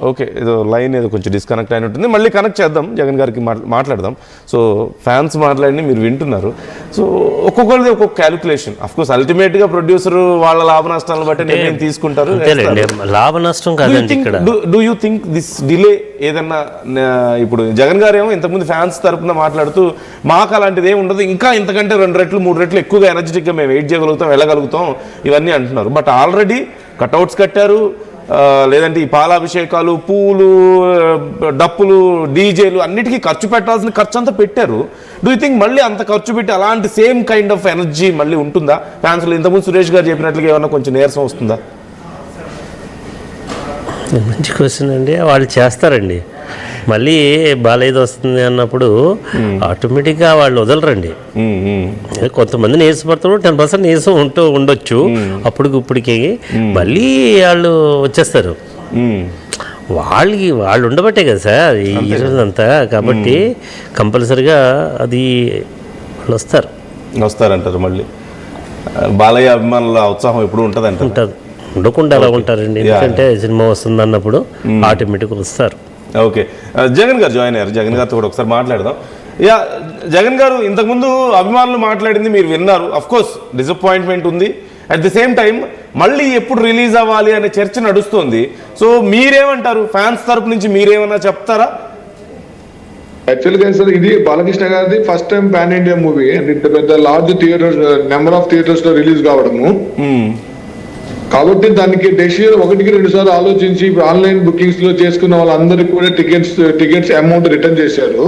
Okay, ఏదో line ఏదో కొంచెం డిస్కనెక్ట్ అయిన ఉంటుంది, మళ్ళీ కనెక్ట్ చేద్దాం, జగన్ గారికి మాట్లాడదాం. సో ఫ్యాన్స్ మాట్లాడి మీరు వింటున్నారు. సో ఒక్కొక్కరిది ఒక్కొక్క క్యాలిక్యులేషన్. అఫ్కోర్స్ అల్టిమేట్గా ప్రొడ్యూసర్ వాళ్ళ లాభ నష్టాలను బట్టి నిర్ణయం తీసుకుంటారు. లాభ నష్టం కాదండి ఇక్కడ. Do you think this delay ఏదన్నా, ఇప్పుడు జగన్ గారు ఏమో ఇంతకుముందు ఫ్యాన్స్ తరపున మాట్లాడుతూ మాకు అలాంటిది ఏమి ఉండదు, ఇంకా ఇంతకంటే 2 రెట్లు 3 రెట్లు ఎక్కువగా ఎనర్జెటిక్గా మేము వెయిట్ చేయగలుగుతాం, వెళ్ళగలుగుతాం ఇవన్నీ అంటున్నారు. బట్ ఆల్రెడీ కట్అవుట్స్ కట్టారు, లేదంటే ఈ పాలాభిషేకాలు, పూలు, డప్పులు, డీజేలు అన్నిటికీ ఖర్చు పెట్టాల్సిన ఖర్చు అంతా పెట్టారు. డూ యూ థింక్ మళ్ళీ అంత ఖర్చు పెట్టి అలాంటి సేమ్ కైండ్ ఆఫ్ ఎనర్జీ మళ్ళీ ఉంటుందా ఫ్యాన్స్లో? ఇంతకుముందు సురేష్ గారు చెప్పినట్లుగా ఏమన్నా కొంచెం నీరసం వస్తుందా? మంచి క్వశ్చన్ అండి. వాళ్ళు చేస్తారండి, మళ్ళీ బాలేదు వస్తుంది అన్నప్పుడు ఆటోమేటిక్గా వాళ్ళు వదలరండి. కొంతమంది నీరసపడతారు, 10% నీరసం ఉండొచ్చు, ఇప్పటికి మళ్ళీ వాళ్ళు వచ్చేస్తారు. వాళ్ళు ఉండబట్టే కదా సార్ ఈ రోజంతా, కాబట్టి కంపల్సరిగా అది వాళ్ళు వస్తారంటారు. మళ్ళీ బాలయ్య అభిమానుల ఉత్సాహం ఎప్పుడు ఉంటుంది. ఉండకుండా అలా ఉంటారండి, ఎందుకంటే సినిమా వస్తుంది అన్నప్పుడు ఆటోమేటిక్గా వస్తారు. ఓకే, జగన్ గారు జాయిన్ అయ్యారు. జగన్ గారితో కూడా ఒకసారి మాట్లాడదాం. జగన్ గారు ఇంతకుముందు అభిమానులు మాట్లాడింది మీరు విన్నారు. అఫ్కోర్స్ డిసప్పాయింట్మెంట్ ఉంది. అట్ ది సేమ్ టైం మళ్ళీ ఎప్పుడు రిలీజ్ అవ్వాలి అనే చర్చ నడుస్తుంది. సో మీరేమంటారు? ఫ్యాన్స్ తరపు నుంచి మీరేమన్నా చెప్తారా? యాక్చువల్గా సార్ ఇది బాలకృష్ణ గారిది first time pan India movie and ఇంత పెద్ద large theatres, number of theatres లో రిలీజ్ కావడము. కాబట్టి దానికి డెసిషన్ 1-2 సార్లు ఆలోచించి ఆన్లైన్ బుకింగ్స్ లో చేసుకున్న వాళ్ళందరికీ కూడా టికెట్స్ అమౌంట్ రిటర్న్ చేశారు.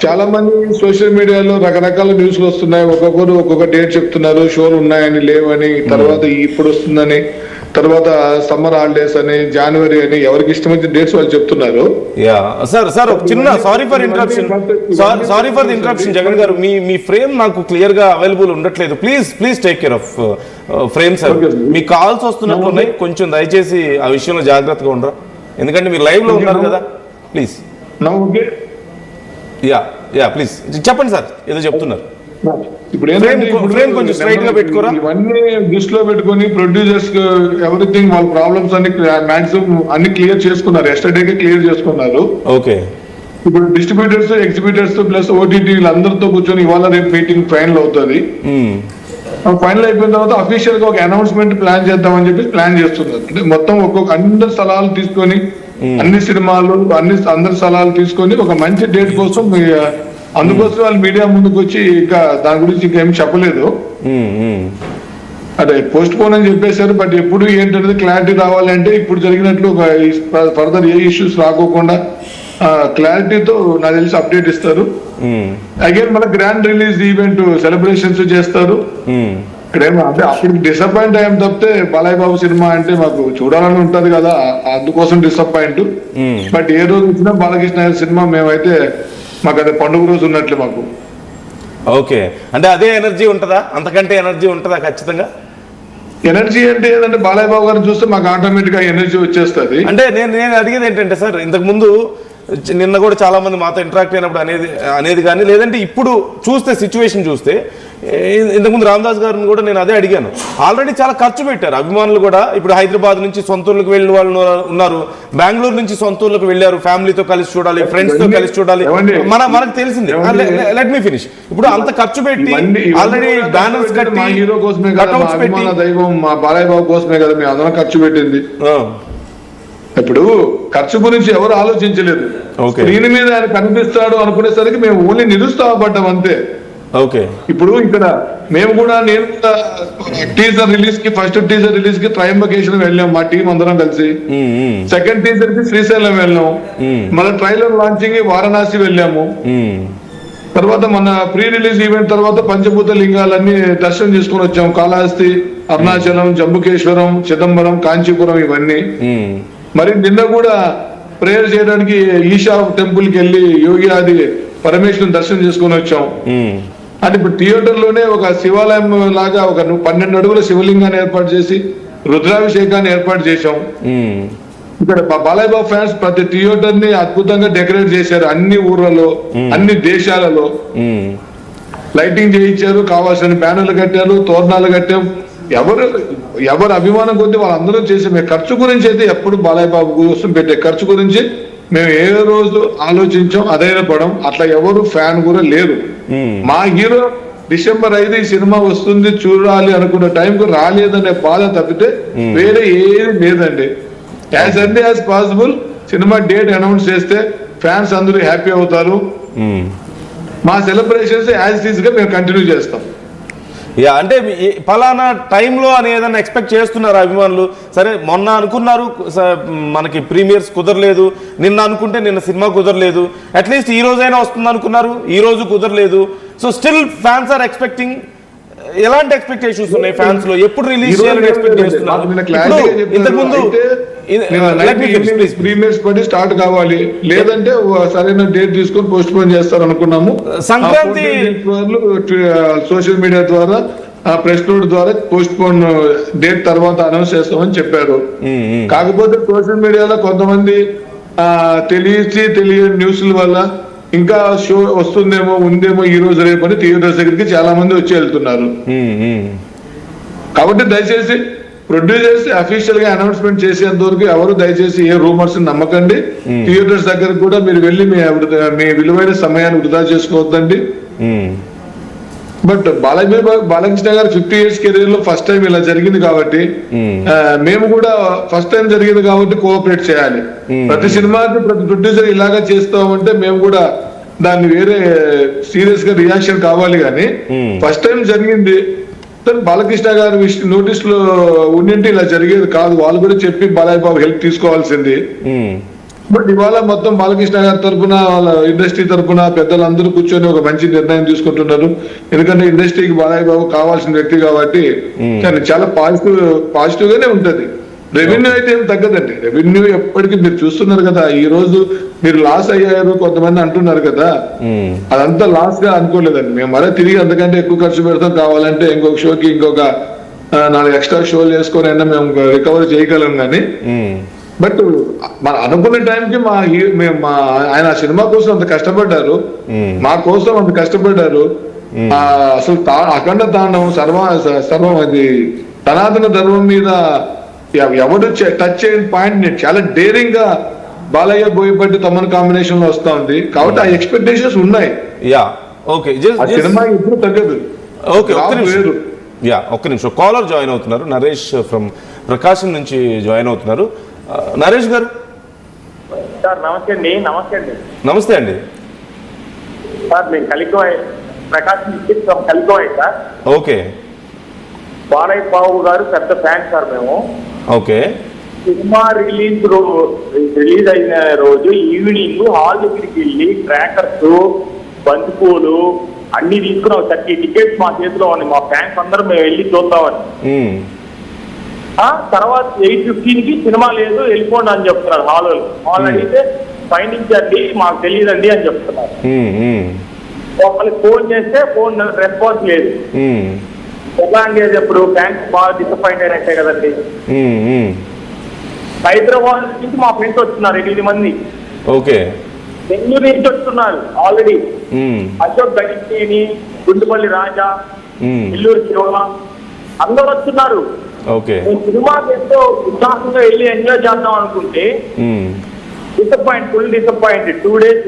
చాలా మంది సోషల్ మీడియాలో రకరకాల న్యూస్లు వస్తున్నాయి, ఒక్కొక్కరు ఒక్కొక్క డేట్ చెప్తున్నారు, షోలు ఉన్నాయని లేవని, తర్వాత ఇప్పుడు వస్తుందని, తర్వాత సమ్మర్ హాలిడేస్ అని, జనవరి అని, ఎవరికి ఇష్టమైతే డేట్స్ వాళ్ళు చెప్తున్నారు. సార్ ఒక చిన్న sorry for the interruption Jagan గారు, మీ ఫ్రేమ్ నాకు క్లియర్ గా అవైలబుల్ ఉండట్లేదు. Please take care of frame sir. Me calls వస్తున్నట్లు ఉన్నాయి, కొంచెం దయచేసి ఆ విషయంలో జాగ్రత్తగా ఉండరా, ఎందుకంటే మీరు లైవ్ లో ఉన్నారు కదా. ప్లీజ్ ప్లీజ్ చెప్పండి సార్, ఏదో చెప్తున్నారు. ఇప్పుడు ఇవన్నీ దృష్టిలో పెట్టుకుని ప్రొడ్యూసర్స్ ఎవ్రీథింగ్ వాళ్ళ ప్రాబ్లమ్స్ అన్ని మాక్సిమం అన్ని క్లియర్ చేసుకున్నారు, ఎస్టర్డేకే క్లియర్ చేసుకున్నారు. ఓకే, ఇప్పుడు డిస్ట్రిబ్యూటర్స్, ఎగ్జిబ్యూటర్స్ ప్లస్ ఓటీటీ అందరితో కూర్చొని ఇవాళ రేపు మీటింగ్ ఫైనల్ అవుతుంది. ఫైనల్ అయిపోయిన తర్వాత అఫీషియల్ గా ఒక అనౌన్స్మెంట్ ప్లాన్ చేద్దామని చెప్పి ప్లాన్ చేస్తున్నారు. అంటే మొత్తం అందరి స్థలాలు తీసుకొని, అన్ని సినిమాలు అందరి స్థలాలు తీసుకొని ఒక మంచి డేట్ కోసం, అందుకోసం వాళ్ళు మీడియా ముందుకు వచ్చి ఇంకా దాని గురించి ఇంకేం చెప్పలేదు. అదే పోస్ట్ పోన్ అని చెప్పేశారు. బట్ ఎప్పుడు ఏంటనేది క్లారిటీ రావాలంటే ఇప్పుడు జరిగినట్లు ఫర్దర్ ఏ ఇష్యూస్ రాకోకుండా క్లారిటీతో నాకు తెలిసి అప్డేట్ ఇస్తారు. అగైన్ మన గ్రాండ్ రిలీజ్ ఈవెంట్ సెలబ్రేషన్స్ చేస్తారు. ఇక్కడేమో అంటే అప్పుడు డిసప్పాయింట్ అయ్యాం తప్పితే బాలయ్య బాబు సినిమా అంటే మాకు చూడాలని ఉంటది కదా, అందుకోసం డిసప్పాయింట్. బట్ ఏ రోజు వచ్చినా బాలకృష్ణ సినిమా మేమైతే మాకు అదే పండుగ రోజు ఉన్నట్లు మాకు. ఓకే, అంటే అదే ఎనర్జీ ఉంటుందా? అంతకంటే ఎనర్జీ ఉంటుందా? ఖచ్చితంగా ఎనర్జీ అంటే ఏదంటే బాలయ్య బాబు గారిని చూస్తే మాకు ఆటోమేటిక్ గా ఎనర్జీ వచ్చేస్తుంది. అంటే నేను అడిగేది ఏంటంటే సార్, ఇంతకు ముందు నిన్న కూడా చాలా మంది మాతో ఇంటరాక్ట్ అయినప్పుడు అనేది కానీ, లేదంటే ఇప్పుడు చూస్తే సిచ్యువేషన్ చూస్తే, ఇంతకుముందు రామదాస్ గారిని కూడా నేను అదే అడిగాను. ఆల్రెడీ చాలా ఖర్చు పెట్టారు అభిమానులు కూడా. ఇప్పుడు హైదరాబాద్ నుంచి సొంత ఊళ్ళకి వెళ్ళిన వాళ్ళు ఉన్నారు, బెంగళూరు నుంచి సొంత ఊళ్ళకి వెళ్ళారు, ఫ్యామిలీతో కలిసి చూడాలి, ఫ్రెండ్స్ తో కలిసి చూడాలి. మనకు తెలిసింది. Let me finish. ఇప్పుడు అంత ఖర్చు పెట్టి ఆల్రెడీ బ్యానర్స్ కట్టి, హీరో కోసమే కదా, దైవం మా బాలయ్య బాబు కోసమే కదా మేము అందరం ఖర్చు పెట్టింది. ఇప్పుడు ఖర్చు గురించి ఎవరు ఆలోచించలేదు. స్క్రీన్ మీద ఆయన కనిపిస్తాడు అనుకునేసరికి మేము ఓన్లీ నిరుత్సాహపడ్డాం అంతే. ఓకే, ఇప్పుడు ఇక్కడ మేము కూడా, నేను టీజర్ రిలీజ్ కి, ఫస్ట్ టీజర్ రిలీజ్ కి ట్రయంబకేషన్ వెళ్ళాం మా టీం అందరం కలిసి. సెకండ్ టీజర్ కి శ్రీశైలం వెళ్ళాం. మన ట్రైలర్ లాంచింగ్ వారణాసి వెళ్ళాము. తర్వాత మన ప్రీ రిలీజ్ ఈవెంట్ తర్వాత పంచభూత లింగాలన్నీ దర్శనం చేసుకుని వచ్చాం. కాళహస్తి, అరుణాచలం, జంబుకేశ్వరం, చిదంబరం, కాంచీపురం ఇవన్నీ. మరి నిన్న కూడా ప్రేయర్ చేయడానికి ఈషా టెంపుల్ కి వెళ్ళి యోగి ఆది పరమేశ్వరుని దర్శనం చేసుకుని వచ్చాం. అంటే ఇప్పుడు థియేటర్ లోనే ఒక శివాలయం లాగా ఒక 12 అడుగుల శివలింగాన్ని ఏర్పాటు చేసి రుద్రాభిషేకాన్ని ఏర్పాటు చేశాం. ఇక్కడ బాలయ్య బాబు ఫ్యాన్స్ ప్రతి థియేటర్ ని అద్భుతంగా డెకరేట్ చేశారు. అన్ని ఊర్లలో, అన్ని దేశాలలో లైటింగ్ చేయించారు, కావాల్సిన బ్యానర్లు కట్టారు, తోరణాలు కట్టాం. ఎవరు ఎవరు అభిమానం కొద్ది వాళ్ళందరూ చేసే మేము ఖర్చు గురించి అయితే ఎప్పుడు బాలయ్య బాబు కోసం పెట్టే ఖర్చు గురించి మేము ఏ రోజు ఆలోచించాం అదే పడం. అట్లా ఎవరు ఫ్యాన్ కూడా లేరు. మా హీరో డిసెంబర్ 5 ఈ సినిమా వస్తుంది చూడాలి అనుకున్న టైంకు రాలేదనే బాధ తప్పితే వేరే ఏది లేదండి. As early as possible cinema date announce చేస్తే ఫ్యాన్స్ అందరూ హ్యాపీ అవుతారు. మా సెలబ్రేషన్స్ యాజ్ ఇట్ ఈస్ గా మేము కంటిన్యూ చేస్తాం. యా, అంటే ఫలానా టైంలో అని ఏదైనా ఎక్స్పెక్ట్ చేస్తున్నారు అభిమానులు? సరే, మొన్న అనుకున్నారు మనకి ప్రీమియర్స్ కుదరలేదు, నిన్న అనుకుంటే నిన్న సినిమా కుదరలేదు, అట్లీస్ట్ ఈ రోజైనా వస్తుంది అనుకున్నారు, ఈ రోజు కుదరలేదు. So still fans are expecting. ఎలాంటి ఎక్స్పెక్టేషన్స్ ఉన్నాయి ఫ్యాన్స్ లో? ఎప్పుడు రిలీజ్ చేయాలని ఎక్స్పెక్ట్ చేస్తున్నారు? ఇంతకుముందు ప్రీమియర్స్ బట్టి స్టార్ట్ కావాలి, లేదంటే సరైన డేట్ తీసుకొని పోస్ట్ పోన్ చేస్తారు అనుకున్నాము. సంక్రాంతి సోషల్ మీడియా ద్వారా ప్రెస్ నోట్ ద్వారా పోస్ట్ పోన్ డేట్ తర్వాత అనౌన్స్ చేస్తామని చెప్పారు. కాకపోతే సోషల్ మీడియాలో కొంతమంది తెలియని న్యూస్ల వల్ల ఇంకా షో వస్తుందేమో ఉందేమో ఈ రోజు రేపు అని థియేటర్స్ దగ్గరికి చాలా మంది వచ్చి వెళ్తున్నారు. కాబట్టి దయచేసి ప్రొడ్యూసర్స్ అఫీషియల్ గా అనౌన్స్మెంట్ చేసేంత వరకు ఎవరు దయచేసి ఏ రూమర్స్ నమ్మకండి. థియేటర్స్ దగ్గర కూడా మీరు వెళ్ళి మీ విలువైన సమయాన్ని వృధా చేసుకోవద్దండి. బట్ బాలకృష్ణ గారు 50 years కెరీర్ లో ఫస్ట్ టైం ఇలా జరిగింది కాబట్టి మేము కూడా ఫస్ట్ టైం జరిగింది కాబట్టి కోఆపరేట్ చేయాలి. ప్రతి సినిమాకి ప్రతి ప్రొడ్యూసర్ ఇలాగా చేస్తామంటే మేము కూడా దాన్ని వేరే సీరియస్ గా రియాక్షన్ కావాలి. కానీ ఫస్ట్ టైం జరిగింది బాలకృష్ణ గారి నోటీస్ లో ఉండింటే ఇలా జరిగేది కాదు. వాళ్ళు కూడా చెప్పి బాలయ్య బాబు హెల్ప్ తీసుకోవాల్సింది. బట్ ఇవాళ మొత్తం బాలకృష్ణ గారి తరఫున వాళ్ళ ఇండస్ట్రీ తరఫున పెద్దలందరూ కూర్చొని ఒక మంచి నిర్ణయం తీసుకుంటున్నారు. ఎందుకంటే ఇండస్ట్రీకి బాలయ్య బాబు కావాల్సిన వ్యక్తి కాబట్టి కానీ చాలా పాజిటివ్ గానే ఉంటది. రెవెన్యూ అయితే ఏం తగ్గదండి. రెవెన్యూ ఎప్పటికీ మీరు చూస్తున్నారు కదా. ఈ రోజు మీరు లాస్ అయ్యారు కొంతమంది అంటున్నారు కదా, అదంతా లాస్ గా అనుకోలేదండి. మేము మరే తిరిగి అంతకంటే ఎక్కువ ఖర్చు పెడతాం, కావాలంటే ఇంకొక షోకి ఇంకొక 4 extra షోలు వేసుకొని అయినా మేము రికవర్ చేయగలం. కానీ బట్ మన అనుకున్న టైంకి ఆయన సినిమా కోసం అంత కష్టపడ్డారు, మా కోసం అంత కష్టపడ్డారు. అసలు అఖండ తాండవం సర్వం అది సనాతన ధర్మం మీద ఎవరు టచ్ చేయని పాయింట్ చాలా డేరింగ్ గా బాలయ్య బోయపాటి తమన్ కాంబినేషన్ లో వస్తా ఉంది కాబట్టి ఆ ఎక్స్పెక్టేషన్స్ ఉన్నాయి. సినిమా ఇప్పుడు తగ్గదు. ఒక్క నిమిషం, కాలర్ జాయిన్ అవుతున్నారు. నరేష్ ఫ్రమ్ ప్రకాశం నుంచి జాయిన్ అవుతున్నారు. నరేష్ గారు సార్ నమస్తే అండి. నమస్తే అండి సార్, నేను ప్రకాశం district కలికోయ్ sir. Okay, Balayya Babu గారు పెద్ద ఫ్యాన్ సార్ మేము. ఓకే, సినిమా రిలీజ్ అయిన రోజు ఈవినింగ్ హాల్ దగ్గరికి వెళ్ళి ట్రాకర్స్, బంతిపూలు అన్ని తీసుకున్నాం. 30 tickets మా చేతిలో ఉన్నాయి. మా ఫ్యాన్స్ అందరూ మేము వెళ్ళి చూద్దామని. తర్వాత 8:15కి సినిమా లేదు వెళ్ళిపోండి అని చెప్తున్నారు. హాల్ అడిగితే ఫైండింగ్ అండి మాకు తెలియదండి అని చెప్తున్నారు. వాళ్ళకి ఫోన్ చేస్తే ఫోన్ రెస్పాన్స్ లేదు. ఎలా అండి అది? ఎప్పుడు ఫ్యాన్స్ బాగా డిసప్పాయింట్ అయినట్టే కదండి. హైదరాబాద్ నుంచి మా ఫ్రెండ్స్ వస్తున్నారు 8 మంది. ఓకే, బెంగళూరు నుంచి వస్తున్నారు ఆల్రెడీ. అశోక్ గణేష్, గుండుపల్లి రాజా, ఇల్లూరు శివ అందరూ వస్తున్నారు. సినిమాకి ఎంతో ఉత్సాహంగా వెళ్ళి ఎంజాయ్ చేద్దాం అనుకుంటే ఫుల్ డిసప్పాయింట్. 2 days